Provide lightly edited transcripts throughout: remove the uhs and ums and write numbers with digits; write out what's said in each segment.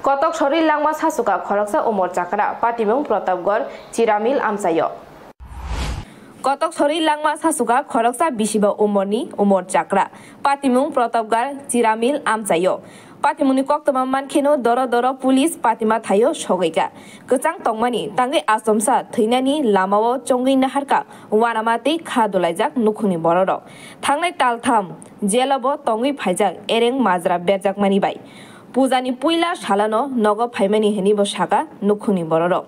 কটক শরীর লাংমা সাসুকা খরকসা উমর চাকরা পাতিমুং প্রতাপগড় চিরামিল আমসাইয় কটক শরীর লাংমা সাসুকা খরকসা বিশিব উমরনি উমর চাকরা পাতিমুং প্রতাপগড় চিরামিল আমসাইয় পাতিমুনি কক্তমা মানখেনো দর দর পুলিশ পাতিমা থাইও সগৈকা গচাং তংমানি তাঙ্গে আসমসা থৈनानि लामाओ चंगै नाहारका वानामाते खादलायजाक नुखुनि बररक थांनाय तालथाम जेलबो तंगै फाइजाक एरें माजरा बेरजाक मानिबाय पूजानि पुइला सालानो नग फाइमानि हेनिबो साका नुखुनि बररक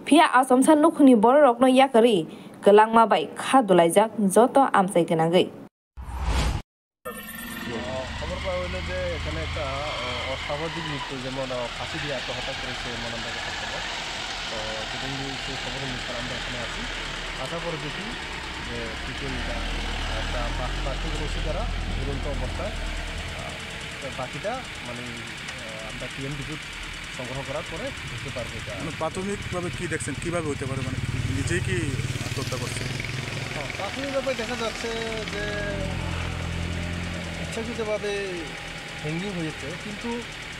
फिया असमसा नुखुनि बररकनो याकरि गलांमाबाय खादलायजाक जत आमसाय गोनांगै খবর পাওয়া হলো যে এখানে একটা অস্বাভাবিক মৃত্যু যেমন ফাঁসি দিয়ে আত্মহত্যা করেছে মনান্দাকে খবর তো সেদিন সেই খবর নিয়ে আমরা এখানে আছি আশা করে দেখি যে পিছনটা একটা প্রাথমিক রয়েছে যারা দুরন্ত অবস্থায় বাকিটা মানে আমরা পিএম রিপোর্ট সংগ্রহ করার পরে বুঝতে পারবো এটা প্রাথমিকভাবে কী দেখছেন কীভাবে হতে পারে মানে নিজেই কি আত্মহত্যা করছে? হ্যাঁ প্রাথমিকভাবে দেখা যাচ্ছে যে ইচ্ছাকৃতভাবে হ্যাঙ্গিং হয়েছে কিন্তু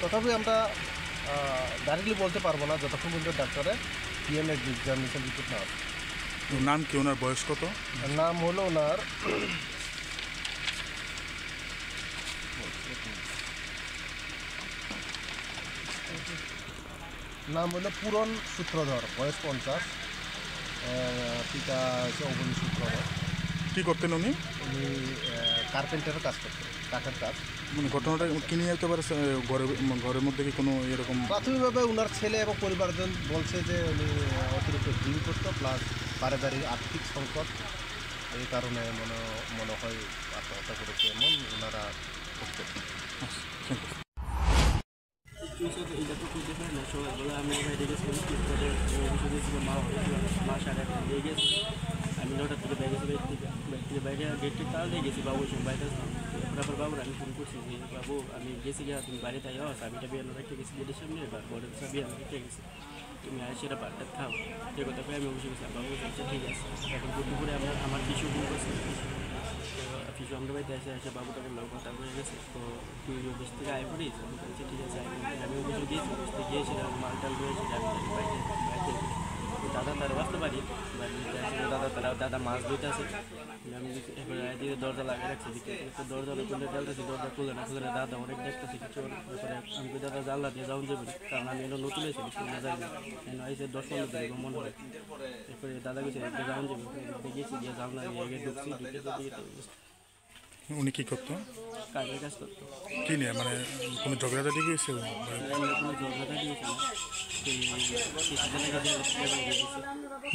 তথাপি আমরা ডাইরেক্টলি বলতে পারবো না যতক্ষণ পর্যন্ত ডাক্তারের পিএম এক্সামিনেশন রিপোর্ট না। নাম কি, ওনার বয়স কত? নাম হলো ওনার নাম হলো পূরণ সূত্রধর, বয়স 50, পিতা হচ্ছে অবনী সূত্রধর। কী করতেন উনি? উনি কার্পেন্টারের কাজ করতেন, কাঠের কাজ। মানে ঘটনাটা কি নিয়ে যেতে পারে? ঘরের মধ্যে কি কোনো এরকম? প্রাথমিকভাবে ওনার ছেলে এবং পরিবারজন বলছে যে উনি অতিরিক্ত ড্রিঙ্ক করতো, প্লাস পারিবারিক আর্থিক সংকট, এই কারণে মনে হয় আত্মহত্যা করেছে এমন ওনারা করতেন। আমি হঠাৎ করে বাইরে গেটের তালা দিয়ে গেছি, বাবুর সঙ্গে বাইরে আসলাম। তারপর বাবুর আমি ফোন করছি যে বাবু আমি গেছি গিয়া তুমি বাড়িতে আইও, চাবিটা বিয়ানো রেখে গেছি গেটের সামনে, এবার বড়ের চাবি আমি রেখে গেছি, তুমি আর সেটা বাড়িটা খাও। সে কথা পেয়ে আমি অবশ্যই গেছিলাম, বাবু আচ্ছা ঠিক আছে। এখন দুপুরে আমার কিছু ফোন করছি, কিছু আমরা বাড়িতে এসে বাবুটাকে লোক কথা বলে গেছে। তো তুই অফিস থেকে আয় পড়িস? আমি বলছি ঠিক আছে আমি অবশ্যই গিয়েছি, অফিস থেকে গিয়েছিলাম, মালটাল রয়েছে বাড়িতে দাদা তারা বাঁচতে পারি দাদা মাছ ধুইতে আছে। আমি এবার দিকে দরজা লাগিয়ে রাখছি, দিকে দরজা খুলে ডালতেছি, দরজা খুলে না খুলে দাদা অনেক দেখতেছি কিছু। তারপরে আমি দাদা জানলা দিয়ে যাওয়া যাবে, কারণ আমি এলো নতুন এসেছি, না যাইনি এসে 10-15 দিন মনে হয়। এরপরে দাদা গেছে যাওয়া যাবে, গিয়েছি গিয়ে জানলা দিয়ে ঢুকছি, উনি কী করতো? কাজের কাজ করতো। কী নিয়ে মানে কোনো ঝগড়াঝাটি গিয়েছে? কোনো ঝগড়াটা দিয়েছে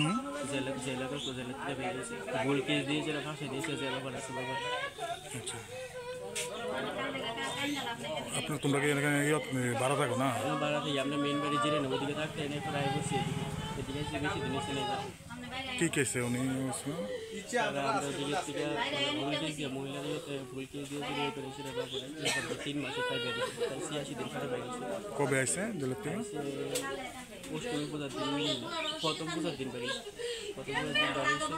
না, গোল কেস দিয়েছে, ফাঁসি দিয়েছে, জেলা করেছে বাবা। আচ্ছা, আপনার তোমরা কি এখানে ভাড়া থাকো না? ভাড়া থাকি, আমরা মেন বাড়ি জিরে নেব, ওদিকে থাকতে এনে প্রায় বসি, এদিকে এসে বেশি দিন এসে নেই। কী কেসে উনি? মহিলাদের ভুল কেস দিয়ে বিয়ে করে সেটা ব্যাপারে 3 মাসে প্রায় বেড়েছে, 86 দিন খারাপ হয়ে গেছে। কবে আসছে জেলের থেকে? অষ্টমী পূজার দিন, প্রথম পূজার দিন বাড়ি, প্রথম পূজার দিন বাড়িয়েছে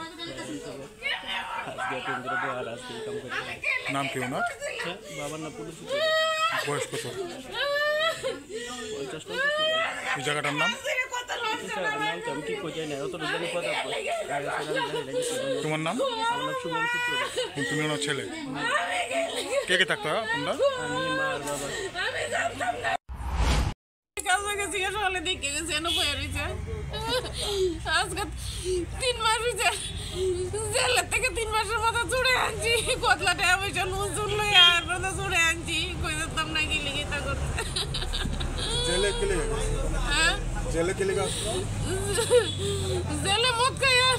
আজকে কেন্দ্রে দেওয়া আর আজকে কাম করে। নাম কি ওনার? বাবার নাম পুলিশ। বয়স কত? 50-50। এই জায়গাটার নাম? আমি ঠিক করে যাই না, অত জানি কথা। তোমার নাম? আমার নাম শুভম সূত্র। তুমি ওনার ছেলে? কে কে থাকতো তোমরা? আমি, মা আর বাবা। দেখে গেছে আজকে 3 মাস হয়েছে, জেলের থেকে 3 মাসের মতো চুড়ে আনছি, কতলাটা পয়সা নুন লইয়া চুড়ে আনছি, কই যেতাম না কি লিখে তা করতে। জেলে কেলে জেলে মদ খাইয়া